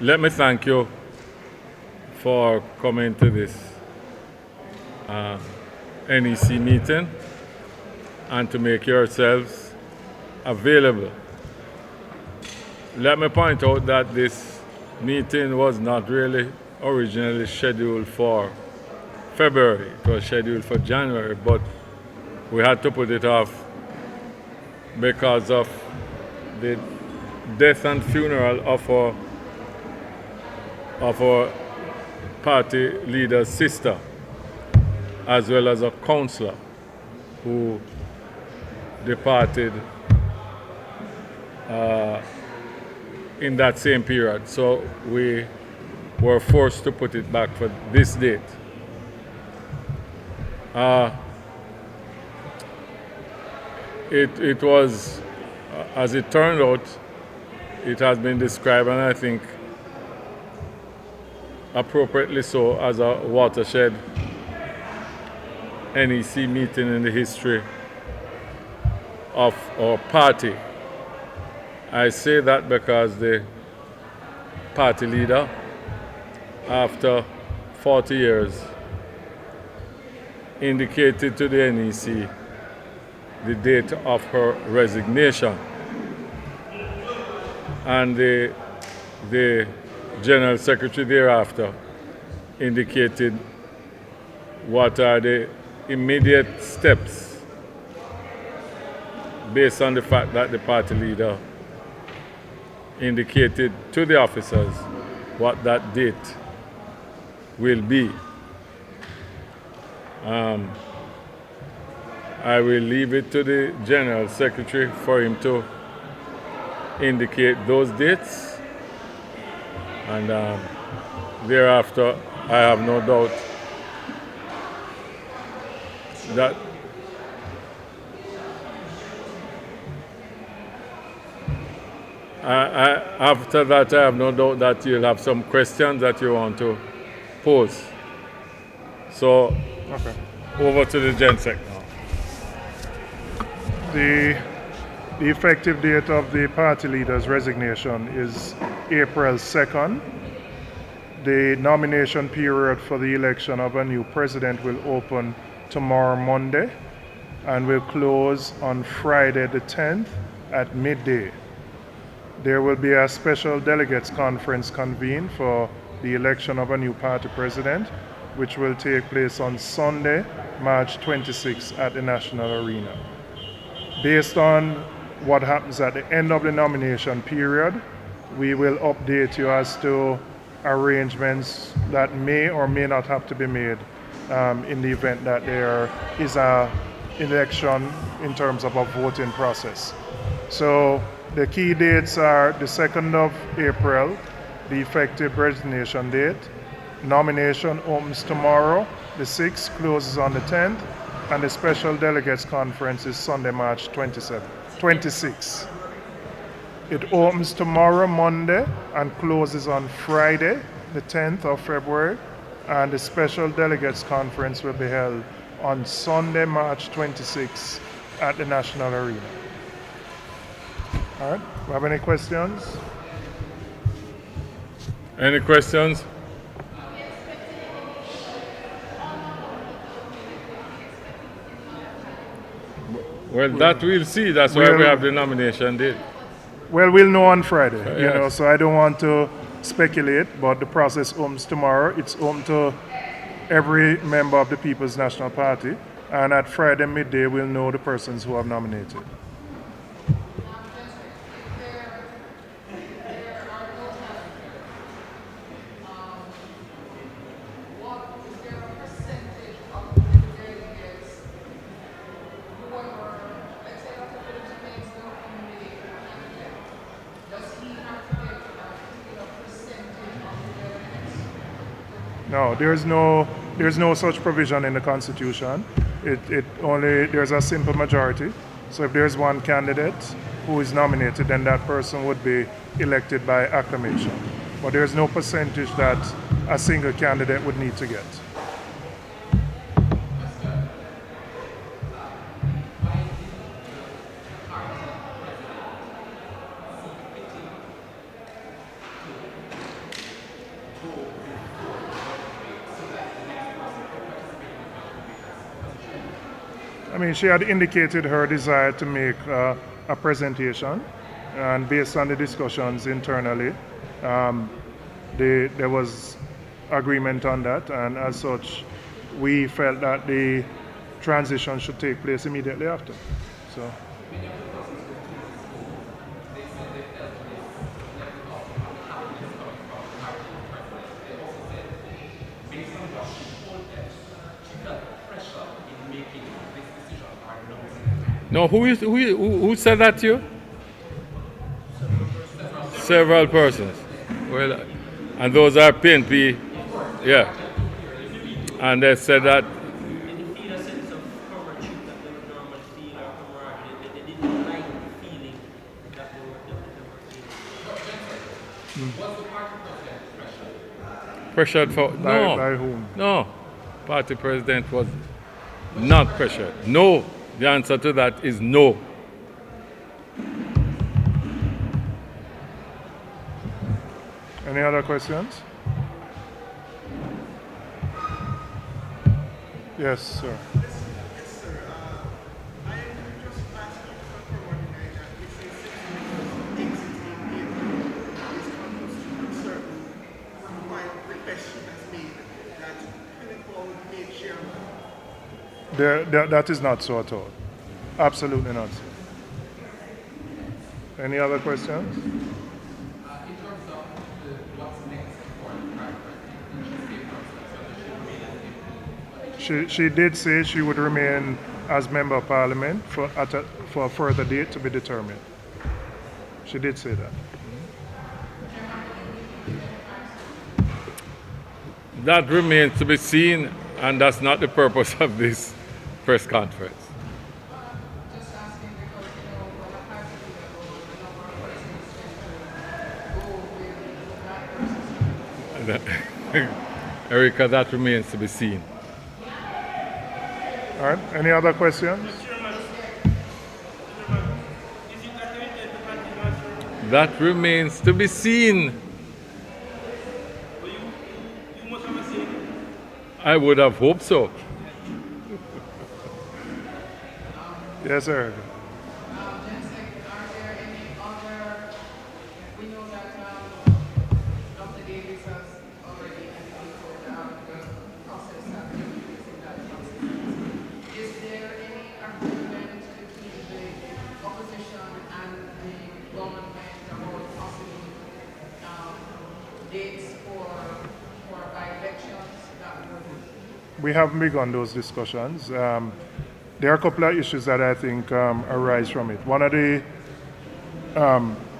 Let me thank you for coming to this N.E.C meeting and to make yourselves available. Let me point out that this meeting was not really originally scheduled for February. It was scheduled for January, but we had to put it off because of the death and funeral of our party leader's sister, as well as a councillor who departed in that same period. So we were forced to put it back for this date. It was, as it turned out, it has been described, and I think appropriately so, as a watershed N.E.C meeting in the history of our party. I say that because the party leader, after 40 years, indicated to the N.E.C the date of her resignation. And the General Secretary thereafter indicated what are the immediate steps based on the fact that the party leader indicated to the officers what that date will be. I will leave it to the General Secretary for him to indicate those dates, and thereafter I have no doubt that after that I have no doubt that you'll have some questions that you want to pose. So, okay. Over to the Gen Sec now. The effective date of the party leader's resignation is April 2nd. The nomination period for the election of a new president will open tomorrow, Monday, and will close on Friday the 10th at midday. There will be a special delegates conference convened for the election of a new party president, which will take place on Sunday, March 26th at the National Arena. Based on what happens at the end of the nomination period, we will update you as to arrangements that may or may not have to be made in the event that there is an election in terms of a voting process. So the key dates are the 2nd of April, the effective resignation date. Nomination opens tomorrow, the 6th, closes on the 10th, and the special delegates conference is Sunday, March 26th. It opens tomorrow, Monday, and closes on Friday, the 10th of February, and the special delegates conference will be held on Sunday, March 26th at the National Arena. All right, we have any questions? Any questions? Well, that we'll see. That's why we have the nomination date. Well, we'll know on Friday, you Yes. know, so I don't want to speculate, but the process opens tomorrow. It's open to every member of the People's National Party, and at Friday midday, we'll know the persons who have nominated. No, there's no such provision in the Constitution. There's a simple majority. So if there's one candidate who is nominated, then that person would be elected by acclamation. But there's no percentage that a single candidate would need to get. I mean, she had indicated her desire to make a presentation, and based on the discussions internally, um, there was agreement on that, and as such, we felt that the transition should take place immediately after. So. No, who said that to you? Several persons. Well, and those are PNP, yeah. And they said that They feel a sense of comradeship that they would normally feel, or camaraderie. They didn't like the feeling that they were feeling. pressured for no, By whom? no. Party president was not pressured. No. The answer to that is no. Any other questions? Yes, sir. That is not so at all. Absolutely not so. Any other questions? In terms of what's next for the prime president, She did say she would remain as member of parliament for a further date to be determined. She did say that. That remains to be seen, and that's not the purpose of this press conference. Just asking because, when a party leader goes, the number of persons tend to go with that person. Erica, that remains to be seen. All right. Any other questions? That remains to be seen. I would have hoped so. Yes, sir. Are there any other, we know that Dr. Davis has already indicated the process that takes place in that constituency. Is there any agreement between the opposition and the government about possible dates for by-elections that would? We haven't begun those discussions. There are a couple of issues that I think arise from it. One of the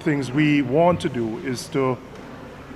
things we want to do is to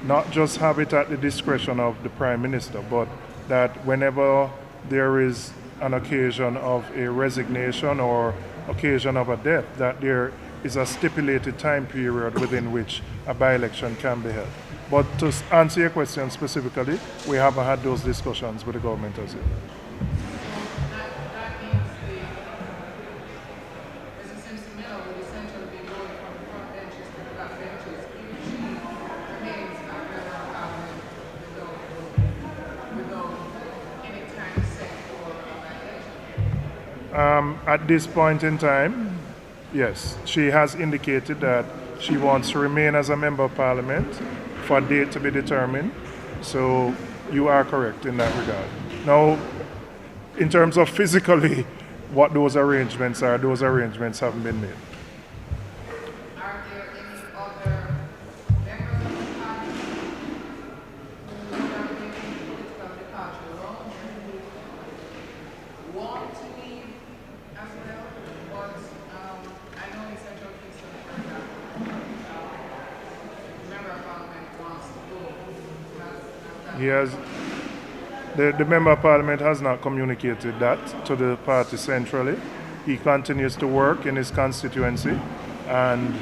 not just have it at the discretion of the Prime Minister, but that whenever there is an occasion of a resignation or occasion of a death, that there is a stipulated time period within which a by-election can be held. But to answer your question specifically, we haven't had those discussions with the government as yet. That means it seems to me that would essentially be going from the front benches to the back benches if she remains a member of parliament without any time set for a by-election. At this point in time, yes, she has indicated that she wants to remain as a member of parliament for a date to be determined. So you are correct in that regard. Now, in terms of physically what those arrangements are, those arrangements haven't been made. Are there any other members of the party who are making political departure wrong, who want to leave as well? But I know in Central Kingston, for example, member of parliament wants to go. He has, the member of parliament has not communicated that to the party centrally. He continues to work in his constituency, and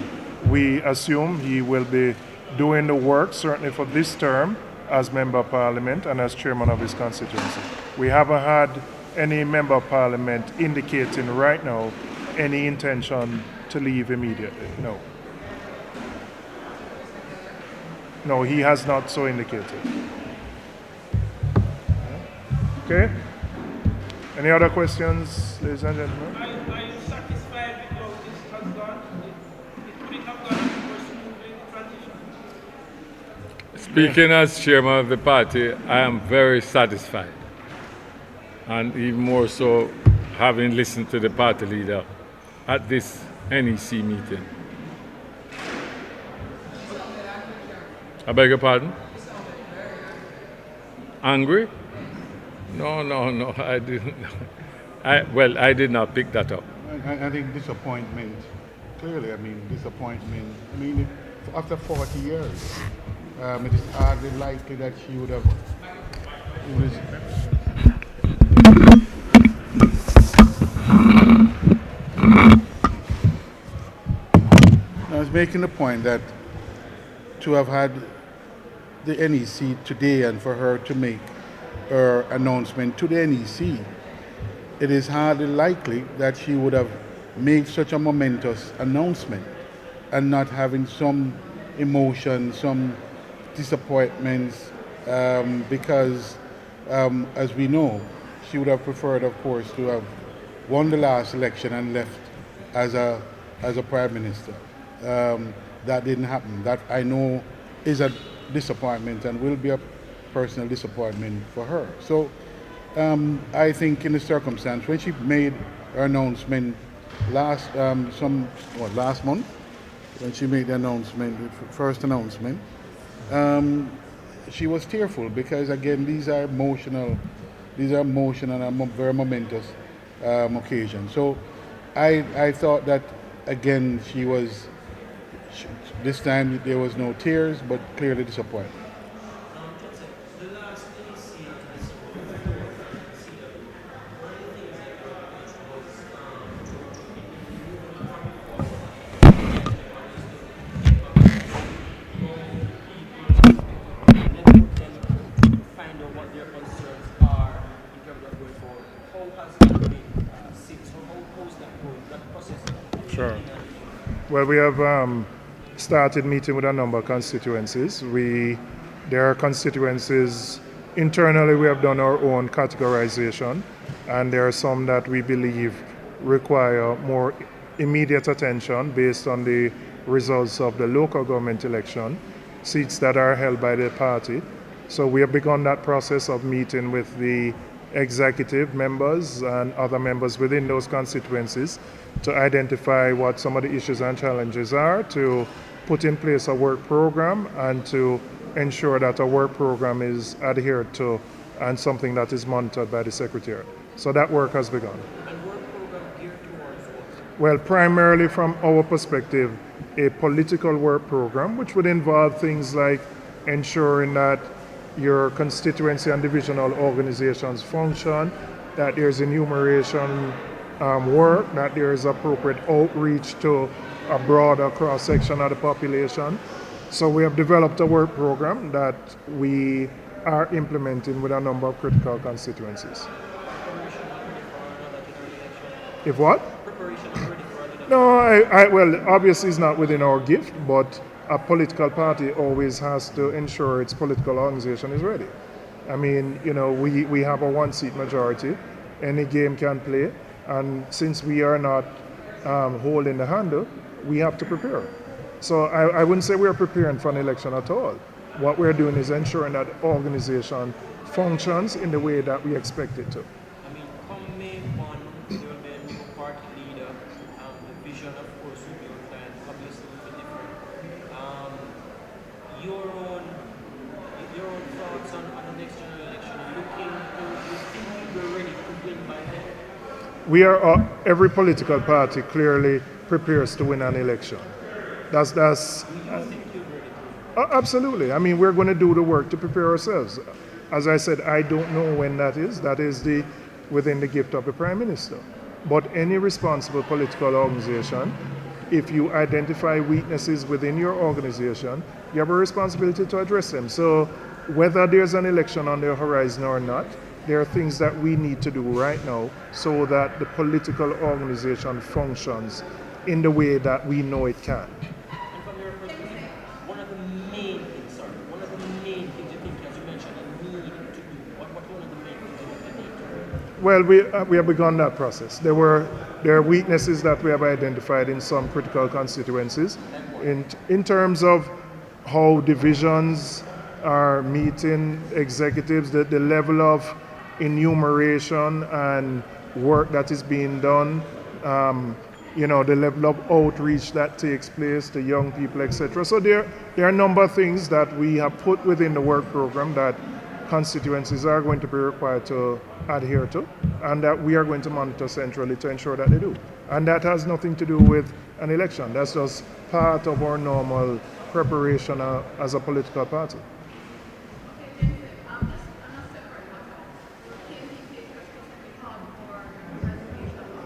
we assume he will be doing the work, certainly for this term, as member of parliament and as chairman of his constituency. We haven't had any member of parliament indicating right now any intention to leave immediately. No, he has not so indicated. Okay? Any other questions, ladies and gentlemen? Are you satisfied with how this has gone? It couldn't have gone more smoothly in the transition. Speaking as chairman of the party, I am very satisfied. And even more so, having listened to the party leader at this N.E.C meeting. I beg your pardon? Angry? No, I didn't. I did not pick that up. I think disappointment, clearly, disappointment. After 40 years, it is hardly likely that she would have. I was making the point that to have had the NEC today and for her to make her announcement to the NEC, it is hardly likely that she would have made such a momentous announcement and not having some emotion, some disappointments, because, as we know, she would have preferred, of course, to have won the last election and left as a prime minister. That didn't happen. That I know is a disappointment and will be a personal disappointment for her. So I think in the circumstance when she made her announcement last month, when she made the announcement, the first announcement, she was tearful because again these are emotional and very momentous occasions. So I thought that again this time there was no tears, but clearly disappointed. The last NEC and this one before one of the things that find out what their concerns are in terms of going forward. How has that been since? How's that going? That process? Sure. Well, we have started meeting with a number of constituencies. There are constituencies internally. We have done our own categorization, and there are some that we believe require more immediate attention based on the results of the local government election, seats that are held by the party. So we have begun that process of meeting with the executive members and other members within those constituencies to identify what some of the issues and challenges are, to put in place a work program and to ensure that a work program is adhered to and something that is monitored by the Secretariat. So that work has begun. And work program geared towards what? Well, primarily from our perspective, a political work program, which would involve things like ensuring that your constituency and divisional organizations function, that there's enumeration work, that there's appropriate outreach to a broader cross-section of the population. So we have developed a work program that we are implementing with a number of critical constituencies. If what? No, well, obviously it's not within our gift, but a political party always has to ensure its political organization is ready. I mean, we have a one-seat majority. Any game can play. And since we are not holding the handle, we have to prepare. So I wouldn't say we're preparing for an election at all. What we're doing is ensuring that the organization functions in the way that we expect it to. I mean, come May 1, there will be a new party leader. The vision, of course, will be outlined. Obviously, will be different. Your own thoughts on the next general election. You think we're ready to win by then? Every political party clearly prepares to win an election. That's absolutely. I mean, we're going to do the work to prepare ourselves. As I said, I don't know when that is. That is within the gift of the Prime Minister. But any responsible political organization, if you identify weaknesses within your organization, you have a responsibility to address them. So whether there's an election on the horizon or not, there are things that we need to do right now so that the political organization functions in the way that we know it can. And from your perspective, one of the main things you think, as you mentioned, a need to do, what one of the main things you think Well, we have begun that process. There are weaknesses that we have identified in some critical constituencies, in terms of how divisions are meeting executives, the level of enumeration and work that is being done, the level of outreach that takes place to young people, etc. So there are a number of things that we have put within the work program that constituencies are going to be required to adhere to, and that we are going to monitor centrally to ensure that they do. And that has nothing to do with an election. That's just part of our normal preparation as a political party. Okay, Vincent, just on a separate matter, PNP has recently called for a resignation of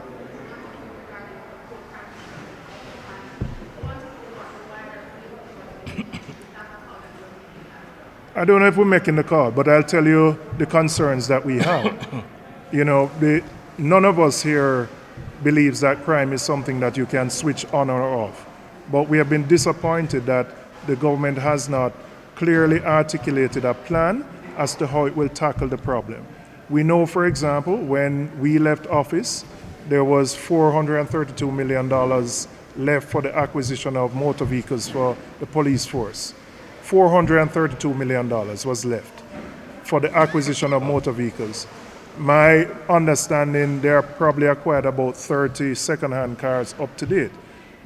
regarding co-crime and I want to know what the wider political is that a call that you're making as well. I don't know if we're making the call, but I'll tell you the concerns that we have. None of us here believes that crime is something that you can switch on or off. But we have been disappointed that the government has not clearly articulated a plan as to how it will tackle the problem. We know, for example, when we left office, there was $432 million left for the acquisition of motor vehicles for the police force. $432 million was left for the acquisition of motor vehicles. My understanding, they are probably acquired about 30 second-hand cars up to date.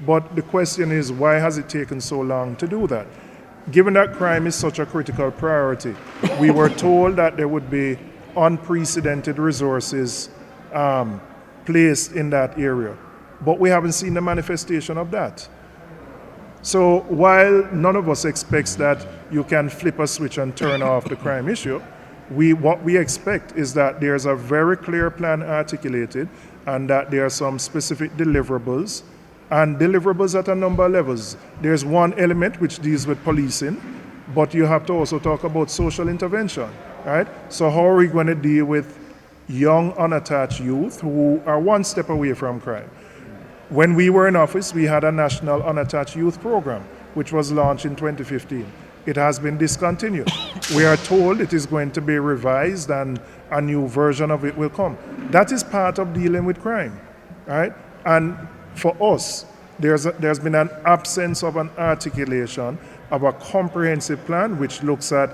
But the question is, why has it taken so long to do that? Given that crime is such a critical priority, we were told that there would be unprecedented resources placed in that area. But we haven't seen the manifestation of that. So while none of us expects that you can flip a switch and turn off the crime issue, what we expect is that there's a very clear plan articulated and that there are some specific deliverables, and deliverables at a number of levels. There's one element which deals with policing, but you have to also talk about social intervention, right? So how are we going to deal with young unattached youth who are one step away from crime? When we were in office, we had a national unattached youth program, which was launched in 2015. It has been discontinued. We are told it is going to be revised and a new version of it will come. That is part of dealing with crime, right? And for us, there's been an absence of an articulation of a comprehensive plan which looks at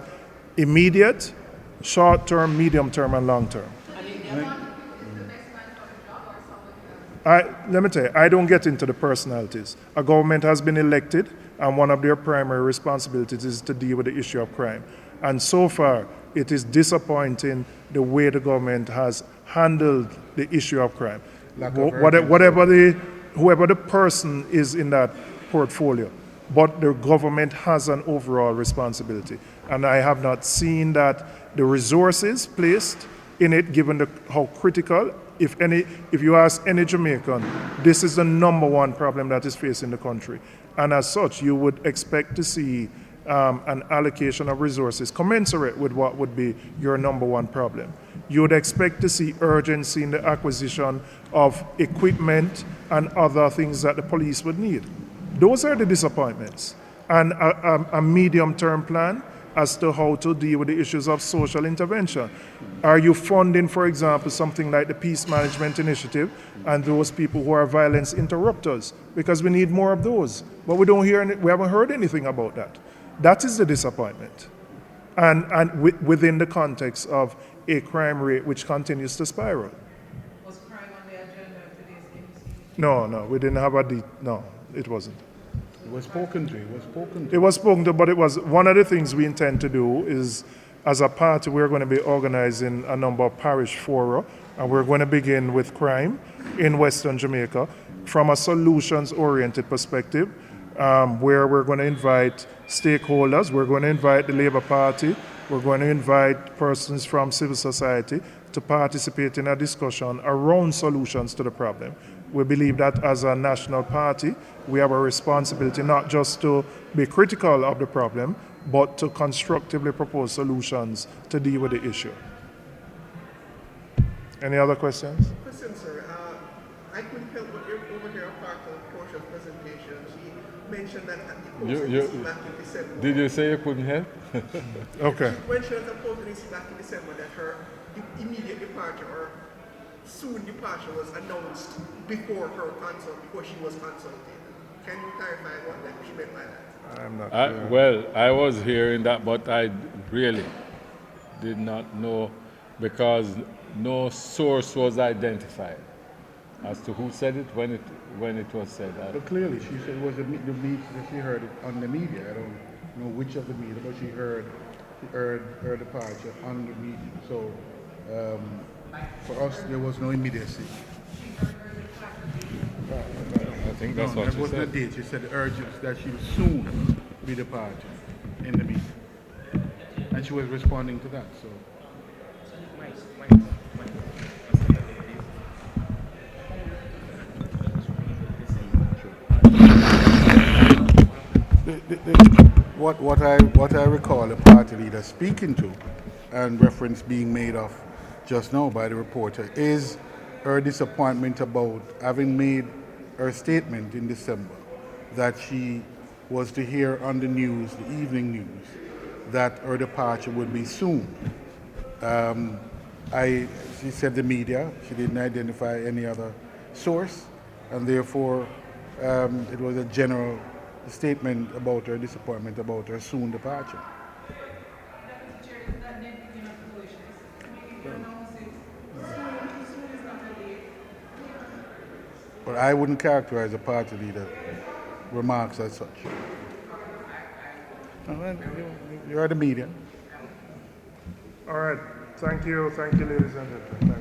immediate, short-term, medium-term, and long-term. Let me tell you, I don't get into the personalities. A government has been elected, and one of their primary responsibilities is to deal with the issue of crime. And so far, it is disappointing the way the government has handled the issue of crime. Whoever the person is in that portfolio, but the government has an overall responsibility. And I have not seen that the resources placed in it, given how critical. If you ask any Jamaican, this is the number one problem that is facing the country. And as such, you would expect to see an allocation of resources commensurate with what would be your number one problem. You would expect to see urgency in the acquisition of equipment and other things that the police would need. Those are the disappointments. And a medium-term plan as to how to deal with the issues of social intervention. Are you funding, for example, something like the Peace Management Initiative and those people who are violence interrupters? Because we need more of those. But we haven't heard anything about that. That is the disappointment. And within the context of a crime rate which continues to spiral. Was crime on the agenda of today's N.E.C? No, we didn't have no, it wasn't. It was spoken to. It was spoken to, but it was one of the things we intend to do is, as a party, we're going to be organizing a number of parish fora, and we're going to begin with crime in Western Jamaica from a solutions-oriented perspective, where we're going to invite stakeholders, we're going to invite the Labour Party, we're going to invite persons from civil society to participate in a discussion around solutions to the problem. We believe that as a national party, we have a responsibility not just to be critical of the problem, but to constructively propose solutions to deal with the issue. Any other questions? Question, sir. I couldn't help but overhear a part of Portia's presentation. She mentioned that at the post back in December. Did you say you couldn't help? Okay. When she was opposing this back in December, that her immediate departure or soon departure was announced before she was consulted. Can you clarify what she meant by that? I'm not sure. Well, I was hearing that, but I really did not know because no source was identified as to who said it when it was said. But clearly, she said it was the media that she heard it on the media. I don't know which of the media, but she heard her departure on the media. So for us, there was no immediacy. I think that's No, what that she wasn't a said. date. She said urgent that she would soon be departing in the media, and she was responding to that. So. What I recall the party leader speaking to, and reference being made of just now by the reporter, is her disappointment about having made her statement in December that she was to hear on the news, the evening news, that her departure would be soon. She said the media. She didn't identify any other source, and therefore it was a general statement about her disappointment about her soon departure. Deputy Chair, is that then picking up foolishness? Maybe announce it soon is not a date. But I wouldn't characterize a party leader remarks as such. Well, you are the media. All right. Thank you, ladies and gentlemen.